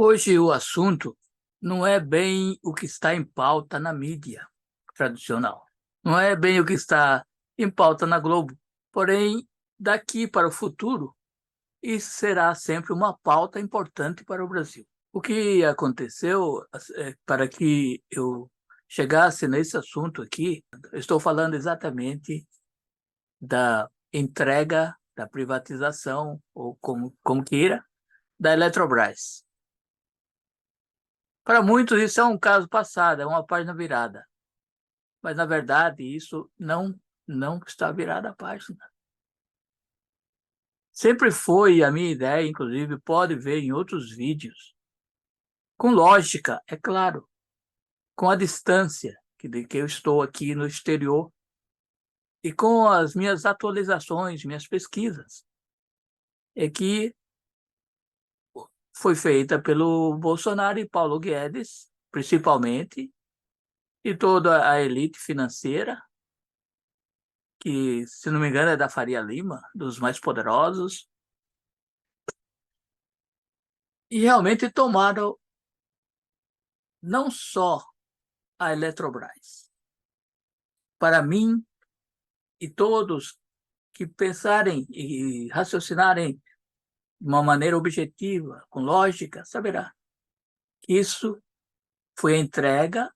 Hoje o assunto não é bem o que está em pauta na mídia tradicional. Não é bem o que está em pauta na Globo. Porém, daqui para o futuro, isso será sempre uma pauta importante para o Brasil. O que aconteceu para que eu chegasse nesse assunto aqui, eu estou falando exatamente da entrega, da privatização, ou como queira, da Eletrobras. Para muitos, isso é um caso passado, é uma página virada. Mas, na verdade, isso não está virada a página. Sempre foi a minha ideia, inclusive, pode ver em outros vídeos, com lógica, é claro, com a distância de que eu estou aqui no exterior e com as minhas atualizações, minhas pesquisas, é que foi feita pelo Bolsonaro e Paulo Guedes, principalmente, e toda a elite financeira, que, se não me engano, é da Faria Lima, dos mais poderosos, e realmente tomaram não só a Eletrobras. Para mim e todos que pensarem e raciocinarem de uma maneira objetiva, com lógica, saberá que isso foi a entrega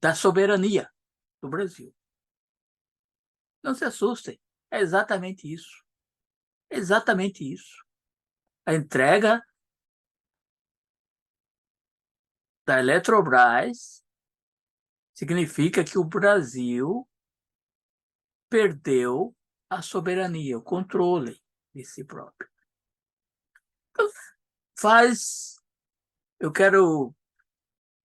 da soberania do Brasil. Não se assustem, é exatamente isso. É exatamente isso. A entrega da Eletrobras significa que o Brasil perdeu a soberania, o controle de si próprio. Faz, eu quero,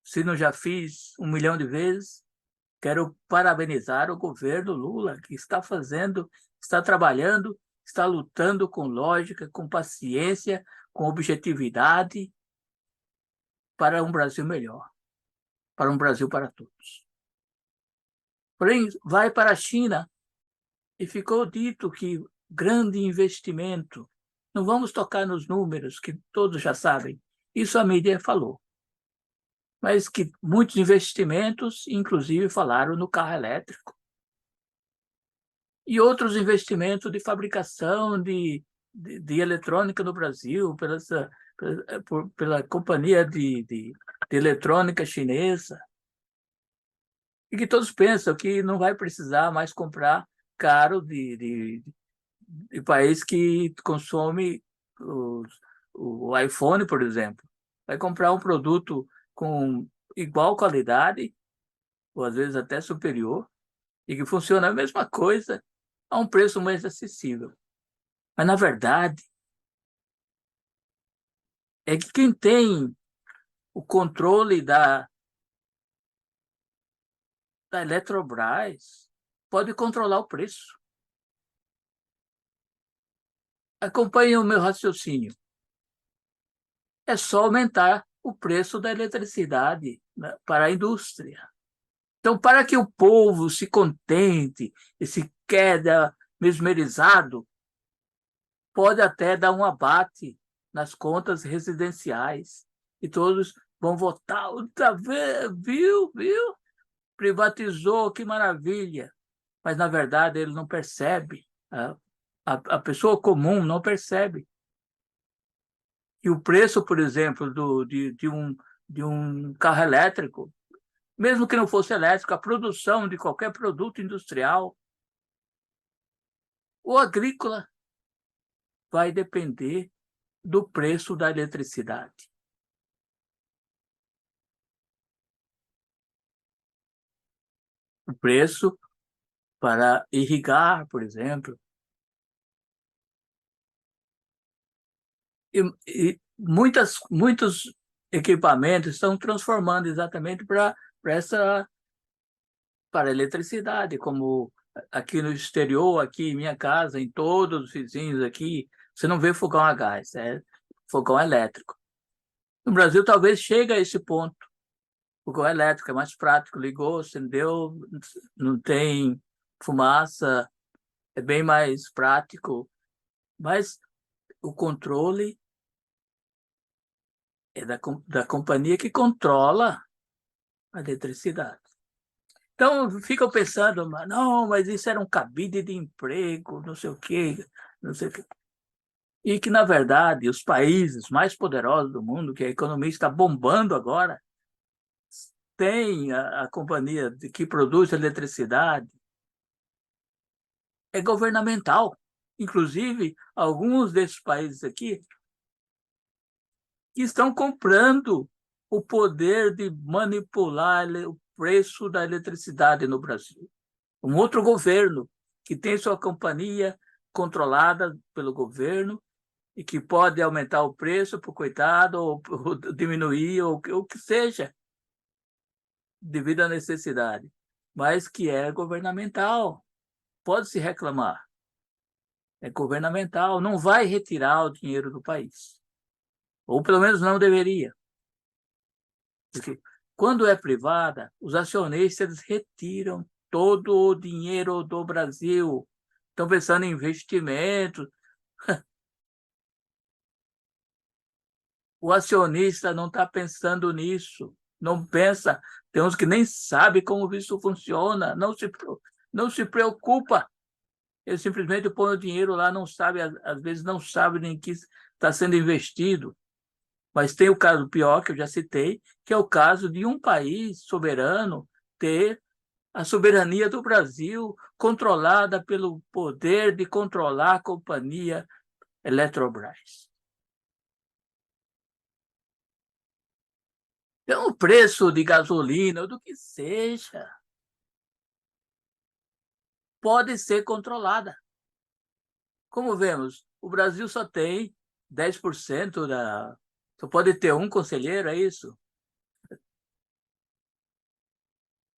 se não já fiz 1 milhão de vezes, quero parabenizar o governo Lula, que está fazendo, está trabalhando, está lutando com lógica, com paciência, com objetividade para um Brasil melhor, para um Brasil para todos. Porém, vai para a China e ficou dito que grande investimento, não vamos tocar nos números que todos já sabem, isso a mídia falou, mas que muitos investimentos, inclusive, falaram no carro elétrico. E outros investimentos de fabricação de eletrônica no Brasil, pela companhia de eletrônica chinesa, e que todos pensam que não vai precisar mais comprar caro de país que consome o iPhone, por exemplo. Vai comprar um produto com igual qualidade, ou às vezes até superior, e que funciona a mesma coisa a um preço mais acessível. Mas, na verdade, é que quem tem o controle da Eletrobras pode controlar o preço. Acompanhe o meu raciocínio. É só aumentar o preço da eletricidade, né, para a indústria. Então, para que o povo se contente e se quede mesmerizado, pode até dar um abate nas contas residenciais. E todos vão votar outra vez, viu? Privatizou, que maravilha. Mas, na verdade, ele não percebe. A pessoa comum não percebe. E o preço, por exemplo, de um carro elétrico, mesmo que não fosse elétrico, a produção de qualquer produto industrial ou agrícola vai depender do preço da eletricidade. O preço para irrigar, por exemplo. Muitos equipamentos estão transformando exatamente para a eletricidade, como aqui no exterior, aqui em minha casa, em todos os vizinhos aqui, você não vê fogão a gás, é fogão elétrico. No Brasil, talvez chegue a esse ponto. Fogão elétrico é mais prático, ligou, acendeu, não tem fumaça, é bem mais prático, mas o controle é da companhia que controla a eletricidade. Então, ficam pensando, não, mas isso era um cabide de emprego, não sei o quê, não sei o quê. E que, na verdade, os países mais poderosos do mundo, que a economia está bombando agora, tem a companhia que produz eletricidade, é governamental. Inclusive, alguns desses países aqui que estão comprando o poder de manipular o preço da eletricidade no Brasil. Um outro governo que tem sua companhia controlada pelo governo e que pode aumentar o preço para o coitado ou diminuir, ou o que seja, devido à necessidade, mas que é governamental. Pode se reclamar. É governamental, não vai retirar o dinheiro do país. Ou pelo menos não deveria. Porque quando é privada, os acionistas retiram todo o dinheiro do Brasil. Estão pensando em investimentos. O acionista não está pensando nisso. Não pensa. Tem uns que nem sabem como isso funciona. Não se preocupa. Ele simplesmente põe o dinheiro lá, não sabe, às vezes não sabe nem que está sendo investido. Mas tem o caso pior, que eu já citei, que é o caso de um país soberano ter a soberania do Brasil controlada pelo poder de controlar a companhia Eletrobras. Então, o preço de gasolina, ou do que seja, pode ser controlada. Como vemos, o Brasil só tem 10% da... Só pode ter um conselheiro, é isso?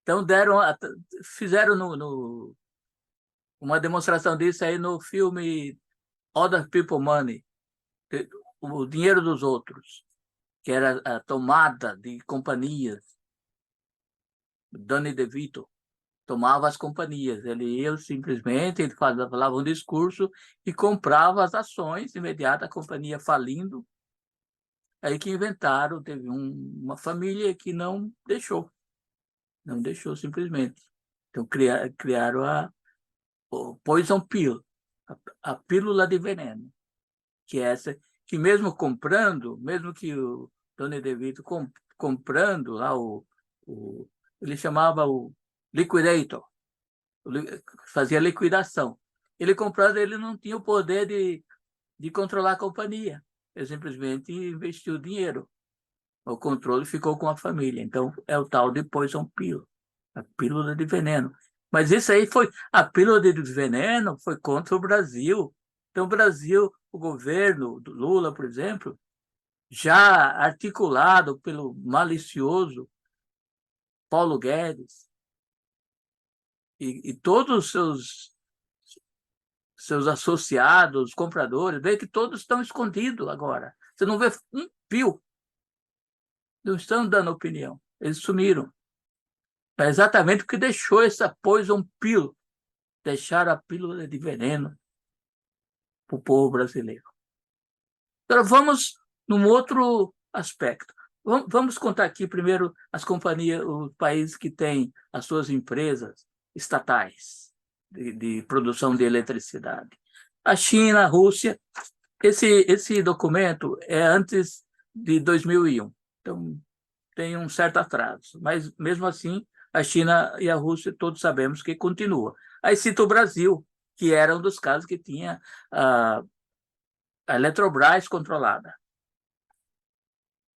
Então, fizeram uma demonstração disso aí no filme Other People Money, o dinheiro dos outros, que era a tomada de companhias. Danny DeVito tomava as companhias. Ele falava um discurso e comprava as ações imediatas, a companhia falindo. Aí que inventaram, teve uma família que não deixou simplesmente. Então criaram o Poison Pill, a pílula de veneno, que é essa, que mesmo comprando, mesmo que o Tony DeVito comprando lá ele chamava o Liquidator, fazia liquidação. Ele comprando, ele não tinha o poder de controlar a companhia. Ele simplesmente investiu dinheiro. O controle ficou com a família. Então, é o tal de Poison Pill, a pílula de veneno. Mas isso aí foi, a pílula de veneno foi contra o Brasil. Então, o Brasil, o governo do Lula, por exemplo, já articulado pelo malicioso Paulo Guedes e todos os seus associados, compradores, vê que todos estão escondidos agora. Você não vê um pio, não estão dando opinião. Eles sumiram. É exatamente porque deixou essa poison pill, deixaram a pílula de veneno para o povo brasileiro. Agora vamos num outro aspecto. Vamos contar aqui primeiro as companhias, os países que têm as suas empresas estatais de produção de eletricidade. A China, a Rússia. Esse documento é antes de 2001, então tem um certo atraso, mas mesmo assim a China e a Rússia todos sabemos que continua. Aí cita o Brasil, que era um dos casos que tinha a Eletrobras controlada.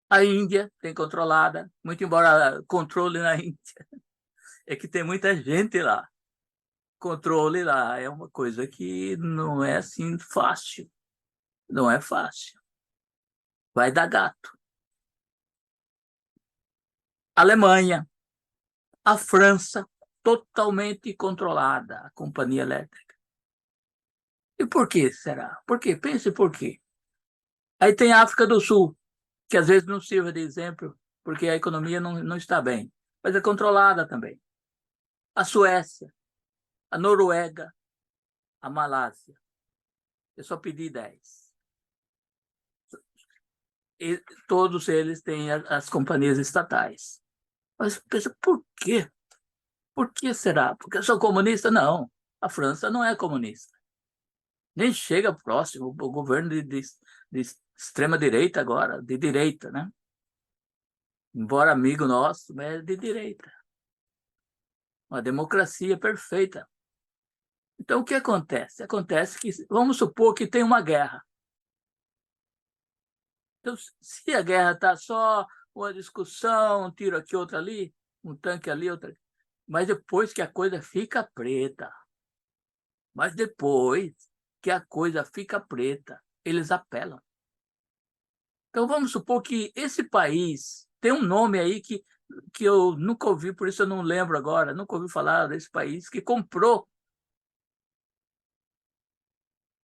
A Índia tem controlada, muito embora controle na Índia, é que tem muita gente lá. Controle lá é uma coisa que não é assim fácil, não é fácil. Vai dar gato. Alemanha, a França, totalmente controlada, a companhia elétrica. E por que será? Por quê? Pense por quê. Aí tem a África do Sul, que às vezes não sirva de exemplo, porque a economia não está bem, mas é controlada também. A Suécia, a Noruega, a Malásia. Eu só pedi 10. e todos eles têm as companhias estatais. Mas pensa, por quê? Por que será? Porque eu sou comunista? Não. A França não é comunista. Nem chega próximo. O governo de extrema-direita agora, de direita, né? Embora amigo nosso, mas é de direita. Uma democracia perfeita. Então, o que acontece? Acontece que, vamos supor que tem uma guerra. Então, se a guerra está só uma discussão, um tiro aqui, outro ali, um tanque ali, outro ali, mas depois que a coisa fica preta, mas depois que a coisa fica preta, eles apelam. Então, vamos supor que esse país tem um nome aí que eu nunca ouvi, por isso eu não lembro agora, nunca ouvi falar desse país, que comprou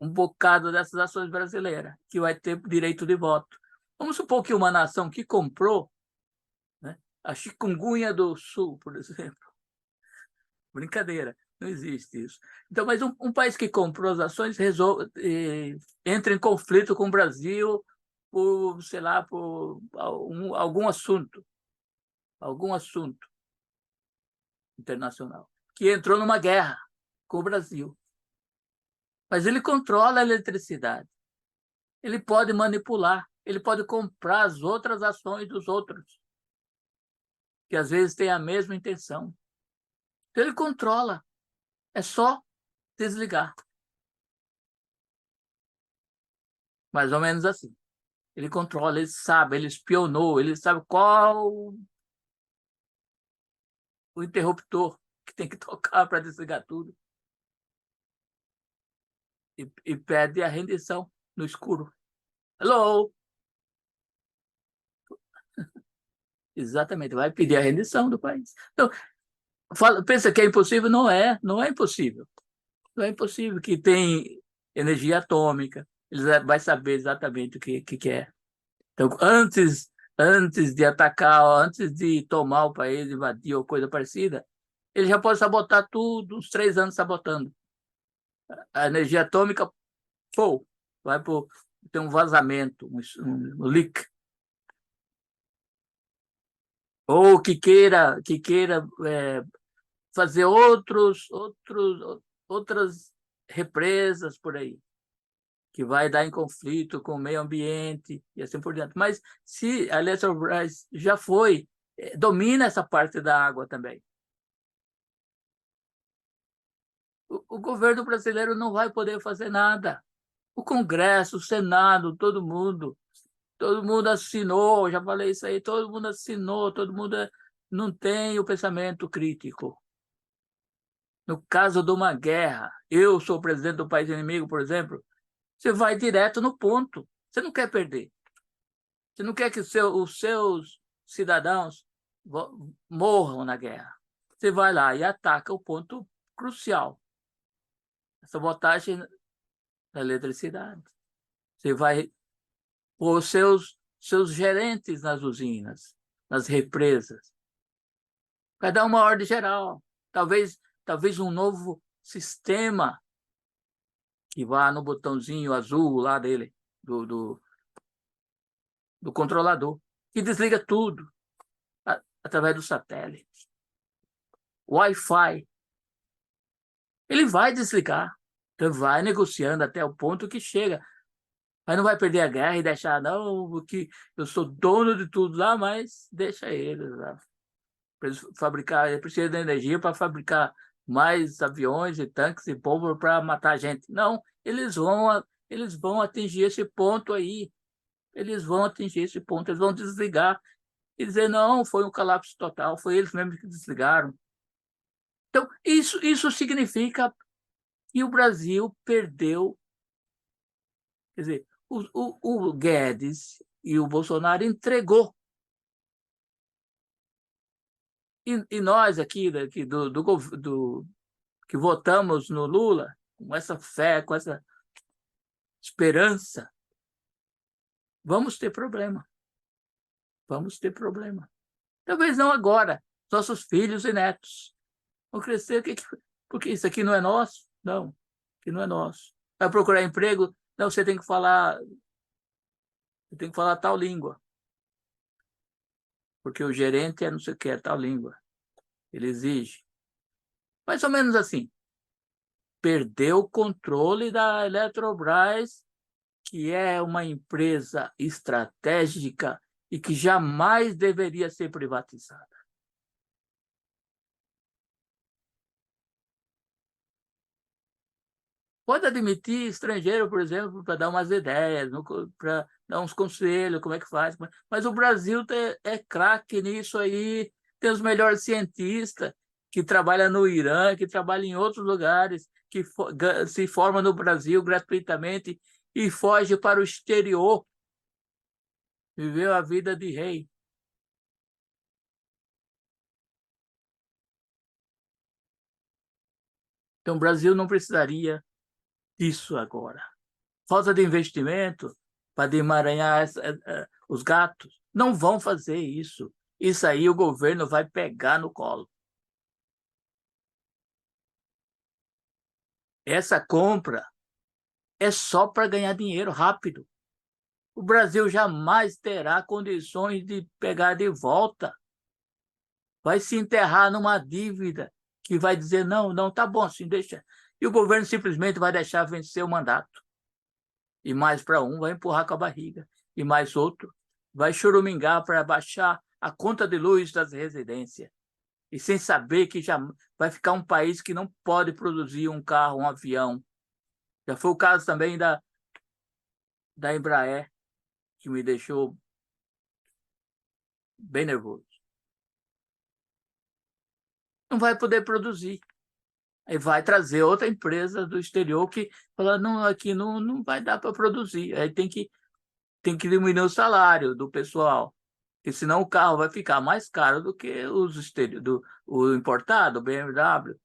um bocado dessas ações brasileiras, que vai ter direito de voto. Vamos supor que uma nação que comprou, né, a chikungunya do Sul, por exemplo, brincadeira, não existe isso. Então, mas um país que comprou as ações entra em conflito com o Brasil por, sei lá, por algum assunto internacional, que entrou numa guerra com o Brasil. Mas ele controla a eletricidade. Ele pode manipular, ele pode comprar as outras ações dos outros, que às vezes têm a mesma intenção. Então, ele controla. É só desligar. Mais ou menos assim. Ele controla, ele sabe, ele espionou, ele sabe qual o interruptor que tem que tocar para desligar tudo. E pede a rendição no escuro. Hello! Exatamente, vai pedir a rendição do país. Então, pensa que é impossível? Não é impossível. Não é impossível que tem energia atômica, ele vai saber exatamente o que é. Então, antes de atacar, antes de tomar o país, invadir ou coisa parecida, ele já pode sabotar tudo, uns 3 anos sabotando. A energia atômica, pô, vai por tem um vazamento, um leak. Ou que queira fazer outras represas por aí, que vai dar em conflito com o meio ambiente e assim por diante. Mas se a Eletrobras já domina essa parte da água também. O governo brasileiro não vai poder fazer nada. O Congresso, o Senado, todo mundo assinou, já falei isso aí, todo mundo assinou, todo mundo não tem o pensamento crítico. No caso de uma guerra, eu sou o presidente do país inimigo, por exemplo, você vai direto no ponto. Você não quer perder. Você não quer que os seus cidadãos morram na guerra. Você vai lá e ataca o ponto crucial. A sabotagem da eletricidade. Você vai pôr os seus gerentes nas usinas, nas represas. Vai dar uma ordem geral. Talvez um novo sistema que vá no botãozinho azul lá dele, do controlador, que desliga tudo através do satélite. Wi-Fi. Ele vai desligar. Então vai negociando até o ponto que chega. Mas não vai perder a guerra e deixar, não, porque eu sou dono de tudo lá, mas deixa ele lá. Fabricar, ele precisa de energia para fabricar mais aviões e tanques e pólvora para matar a gente. Não, eles vão atingir esse ponto aí. Eles vão atingir esse ponto, eles vão desligar e dizer, não, foi um colapso total, foi eles mesmos que desligaram. Então, isso significa que o Brasil perdeu. Quer dizer, o Guedes e o Bolsonaro entregou. E nós aqui que votamos no Lula, com essa fé, com essa esperança, vamos ter problema. Vamos ter problema. Talvez não agora, nossos filhos e netos vão crescer, porque isso aqui não é nosso? Não, que não é nosso. Vai procurar emprego? Não, você tem que falar você tem que falar tal língua, porque o gerente é não sei o que, é tal língua. Ele exige. Mais ou menos assim. Perdeu o controle da Eletrobras, que é uma empresa estratégica e que jamais deveria ser privatizada. Pode admitir estrangeiro, por exemplo, para dar umas ideias, para dar uns conselhos, como é que faz. Mas o Brasil é craque nisso aí, tem os melhores cientistas que trabalham no Irã, que trabalham em outros lugares, que se formam no Brasil gratuitamente e foge para o exterior, viveu a vida de rei. Então, o Brasil não precisaria disso agora. Falta de investimento para emaranhar os gatos. Não vão fazer isso. Isso aí o governo vai pegar no colo. Essa compra é só para ganhar dinheiro rápido. O Brasil jamais terá condições de pegar de volta. Vai se enterrar numa dívida que vai dizer, não, não, tá bom, assim, deixa. E o governo simplesmente vai deixar vencer o mandato. E mais para um vai empurrar com a barriga. E mais outro vai choramingar para baixar a conta de luz das residências. E sem saber que já vai ficar um país que não pode produzir um carro, um avião. Já foi o caso também da Embraer, que me deixou bem nervoso. Não vai poder produzir. Aí vai trazer outra empresa do exterior que fala, não, aqui não vai dar para produzir. Aí tem que diminuir o salário do pessoal, porque senão o carro vai ficar mais caro do que o importado, o BMW.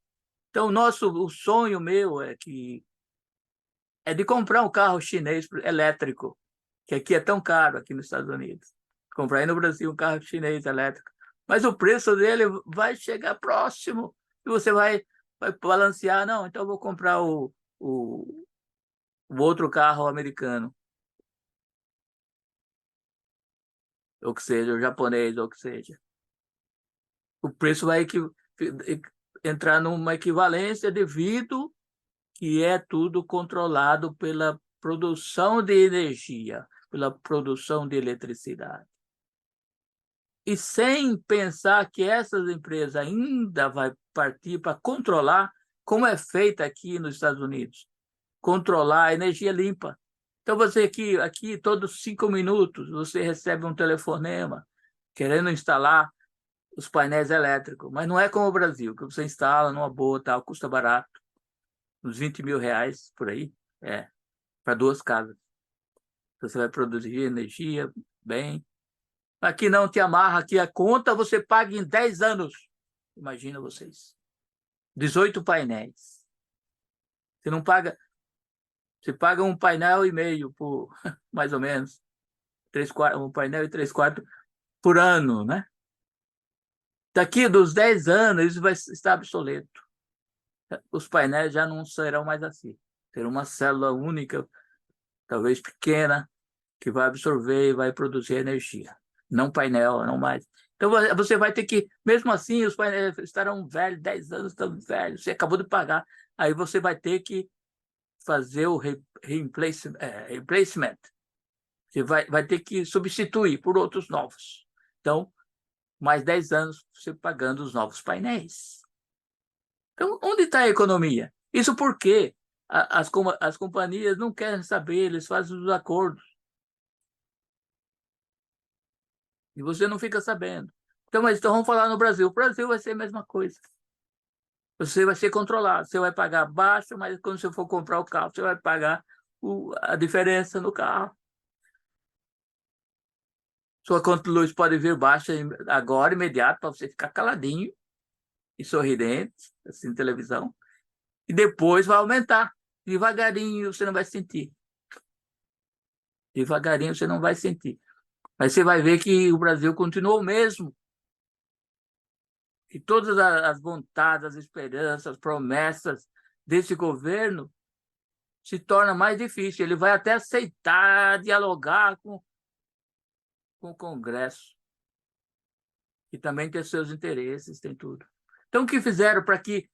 Então, o sonho meu é de comprar um carro chinês elétrico, que aqui é tão caro, aqui nos Estados Unidos. Comprar aí no Brasil um carro chinês elétrico. Mas o preço dele vai chegar próximo e você vai balancear. Não, então eu vou comprar o outro carro americano, ou que seja, o japonês, ou que seja. O preço vai entrar numa equivalência devido que é tudo controlado pela produção de energia, pela produção de eletricidade. E sem pensar que essas empresas ainda vai partir para controlar, como é feita aqui nos Estados Unidos, controlar a energia limpa. Então, você aqui todos 5 minutos, você recebe um telefonema querendo instalar os painéis elétricos, mas não é como o Brasil, que você instala numa boa, tal, custa barato, uns 20 mil reais por aí, para 2 casas. Você vai produzir energia bem. Aqui não te amarra, aqui a conta você paga em 10 anos. Imagina vocês. 18 painéis. Você não paga, você paga um painel e meio por, mais ou menos, 3/4, um painel e 3/4 por ano, né? Daqui dos 10 anos, isso vai estar obsoleto. Os painéis já não serão mais assim. Terão uma célula única, talvez pequena, que vai absorver e vai produzir energia. Não painel, não mais. Então você vai ter que, mesmo assim, os painéis estarão velhos, 10 anos estão velhos, você acabou de pagar. Aí você vai ter que fazer o replacement. Você vai ter que substituir por outros novos. Então, mais 10 anos você pagando os novos painéis. Então, onde está a economia? Isso porque as companhias não querem saber, eles fazem os acordos. E você não fica sabendo. Então vamos falar no Brasil. O Brasil vai ser a mesma coisa. Você vai ser controlado. Você vai pagar baixo, mas quando você for comprar o carro, você vai pagar a diferença no carro. Sua conta de luz pode vir baixa agora, imediato, para você ficar caladinho e sorridente, assim, televisão. E depois vai aumentar. Devagarinho você não vai sentir. Devagarinho você não vai sentir. Mas você vai ver que o Brasil continua o mesmo. E todas as vontades, as esperanças, as promessas desse governo se torna mais difícil. Ele vai até aceitar dialogar com o Congresso, que também tem seus interesses, tem tudo. Então, o que fizeram para que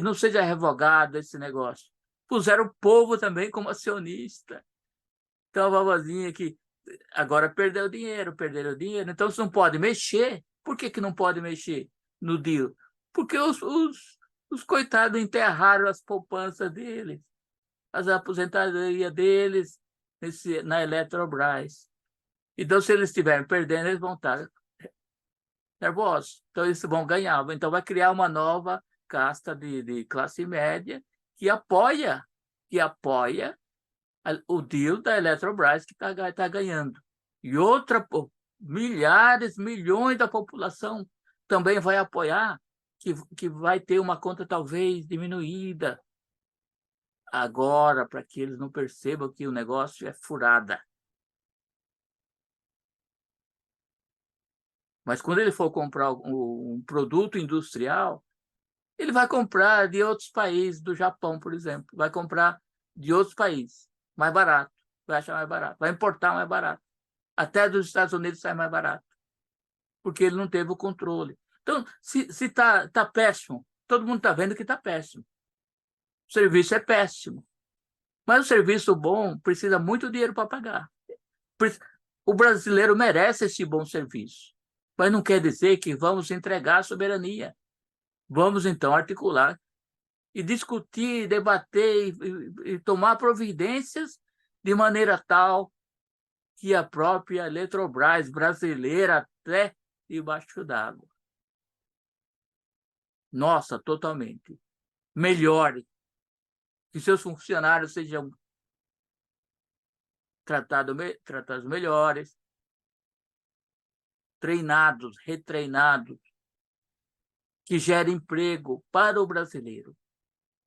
não seja revogado esse negócio? Puseram o povo também como acionista. Então, a vovozinha que agora perderam o dinheiro, então você não pode mexer. Por que não pode mexer no deal? Porque os coitados enterraram as poupanças deles, as aposentadorias deles na Eletrobras. Então, se eles estiverem perdendo, eles vão estar nervosos. Então, eles vão ganhar. Então, vai criar uma nova casta de classe média que apoia o deal da Eletrobras que tá ganhando. E milhares, milhões da população também vai apoiar, que vai ter uma conta talvez diminuída agora, para que eles não percebam que o negócio é furada. Mas quando ele for comprar um produto industrial, ele vai comprar de outros países, do Japão, por exemplo. Vai comprar de outros países, mais barato. Vai achar mais barato. Vai importar mais barato. Até dos Estados Unidos sai mais barato. Porque ele não teve o controle. Então, se tá péssimo, todo mundo está vendo que está péssimo. O serviço é péssimo. Mas o serviço bom precisa muito dinheiro para pagar. O brasileiro merece esse bom serviço. Mas não quer dizer que vamos entregar a soberania. Vamos, então, articular e discutir, debater e tomar providências de maneira tal que a própria Eletrobras brasileira até debaixo d'água. Nossa, totalmente. Melhore. Que seus funcionários sejam tratados melhores, treinados, retreinados, que gere emprego para o brasileiro.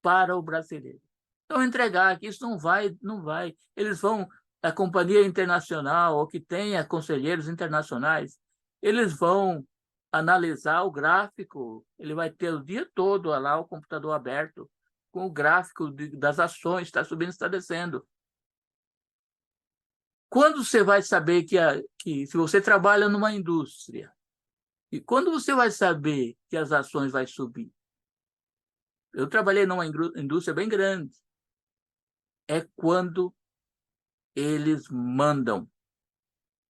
Para o brasileiro. Então, entregar que isso não vai. Eles vão, a companhia internacional, ou que tenha conselheiros internacionais, eles vão analisar o gráfico, ele vai ter o dia todo lá o computador aberto, com o gráfico das ações, está subindo, está descendo. Quando você vai saber que se você trabalha numa indústria, e quando você vai saber que as ações vão subir? Eu trabalhei numa indústria bem grande. É quando eles mandam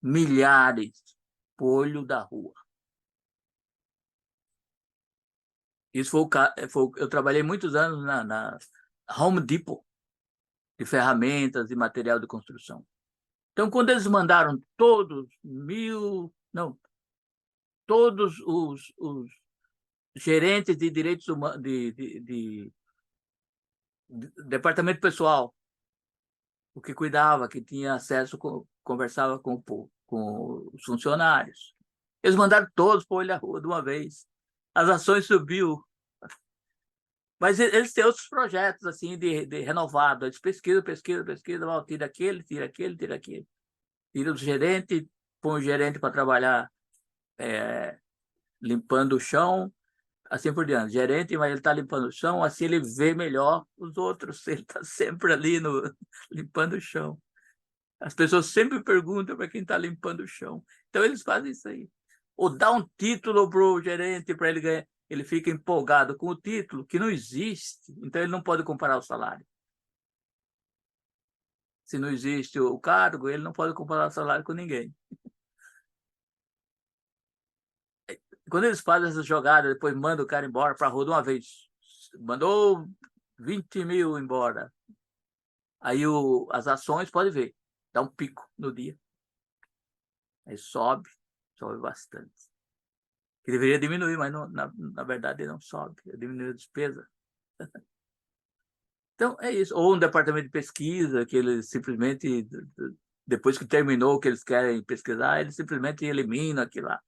milhares pro olho da rua. Isso eu trabalhei muitos anos na Home Depot, de ferramentas e material de construção. Então, quando eles mandaram todos os gerentes de direitos humanos, de departamento pessoal, o que cuidava, que tinha acesso, conversava com os funcionários. Eles mandaram todos para o olho da rua de uma vez. As ações subiu. Mas eles têm outros projetos assim de renovado. Eles pesquisam, tira aquele, tira aquele, tira aquele. Tira o gerente, põe o gerente para trabalhar limpando o chão, assim por diante. Gerente, mas ele está limpando o chão, assim ele vê melhor os outros. Ele está sempre ali limpando o chão. As pessoas sempre perguntam para quem está limpando o chão. Então, eles fazem isso aí. Ou dá um título para o gerente para ele ganhar. Ele fica empolgado com o título, que não existe. Então, ele não pode comparar o salário. Se não existe o cargo, ele não pode comparar o salário com ninguém. Quando eles fazem essa jogada, depois mandam o cara embora para a rua de uma vez. Mandou 20 mil embora. Aí as ações, pode ver, dá um pico no dia. Aí sobe bastante. Que deveria diminuir, mas na verdade não sobe, diminui a despesa. Então, é isso. Ou um departamento de pesquisa, que eles simplesmente, depois que terminou o que eles querem pesquisar, eles simplesmente eliminam aquilo lá.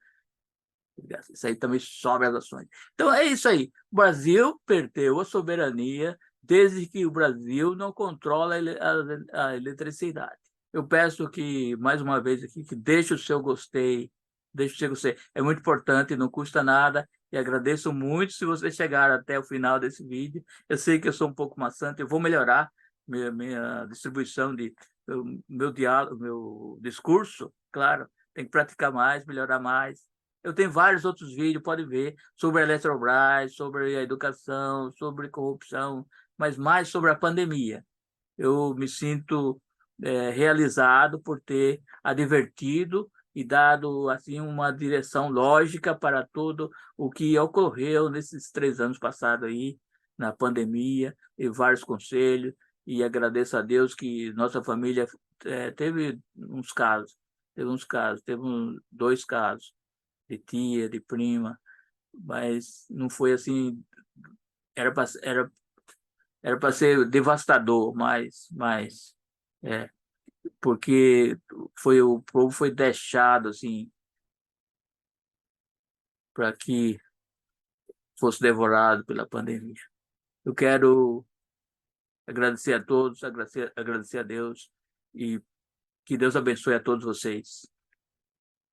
Isso aí também sobe as ações. Então, é isso aí. O Brasil perdeu a soberania desde que o Brasil não controla a eletricidade. Eu peço que, mais uma vez aqui, que deixe o seu gostei, deixe o seu gostei. É muito importante, não custa nada, e agradeço muito se você chegar até o final desse vídeo. Eu sei que eu sou um pouco maçante, eu vou melhorar minha distribuição meu diálogo, meu discurso, claro, tem que praticar mais, melhorar mais. Eu tenho vários outros vídeos, pode ver, sobre a Eletrobras, sobre a educação, sobre corrupção, mas mais sobre a pandemia. Eu me sinto realizado por ter advertido e dado assim uma direção lógica para tudo o que ocorreu nesses 3 anos passados aí, na pandemia, e vários conselhos, e agradeço a Deus que nossa família teve 2 casos de tia, de prima, mas não foi assim, era para era para ser devastador, mas é, porque o povo foi deixado assim para que fosse devorado pela pandemia. Eu quero agradecer a todos, agradecer a Deus e que Deus abençoe a todos vocês.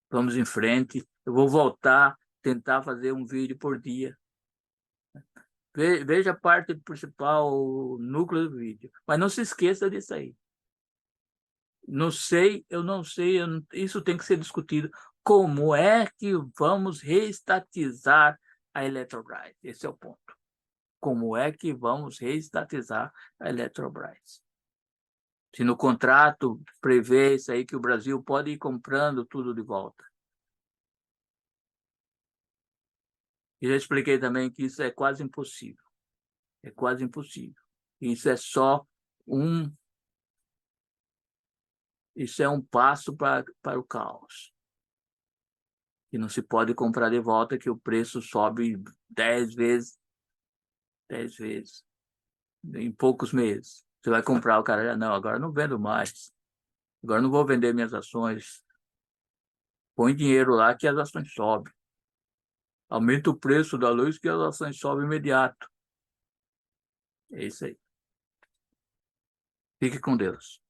Vamos em frente. Eu vou voltar, tentar fazer um vídeo por dia. Veja a parte principal, o núcleo do vídeo. Mas não se esqueça disso aí. Não sei, eu não sei, isso tem que ser discutido. Como é que vamos reestatizar a Eletrobras? Esse é o ponto. Como é que vamos reestatizar a Eletrobras? Se no contrato prevê isso aí, que o Brasil pode ir comprando tudo de volta. E já expliquei também que isso é quase impossível. É quase impossível. Isso é só um, isso é um passo para o caos. Que não se pode comprar de volta, que o preço sobe 10 vezes, em poucos meses. Você vai comprar, o cara já, não, agora não vendo mais. Agora não vou vender minhas ações. Põe dinheiro lá que as ações sobem. Aumenta o preço da luz que as ações sobem imediato. É isso aí. Fique com Deus.